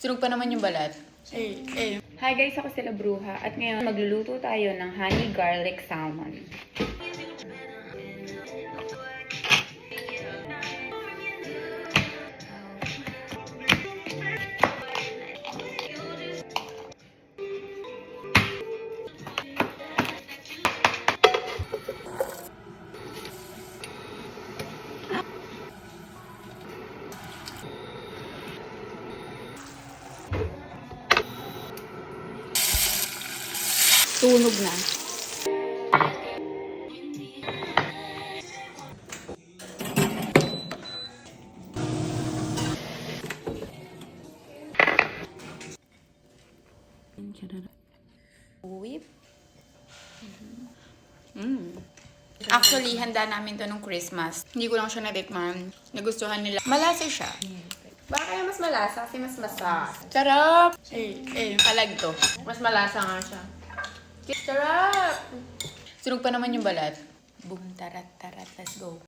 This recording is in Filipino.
Sunog pa naman yung balat. Hi guys, ako sila Bruha at ngayon magluluto tayo ng honey garlic salmon. Tunog na. Whip. Actually, handa namin to nung Christmas. Hindi ko lang siya natikman. Nagustuhan nila. Malasa siya. Baka kaya mas malasa kasi mas masa. Sarap! Palag to. Mas malasa nga siya. Sarap! Sunog pa naman yung balat. Boom, tarat, tarat. Let's go.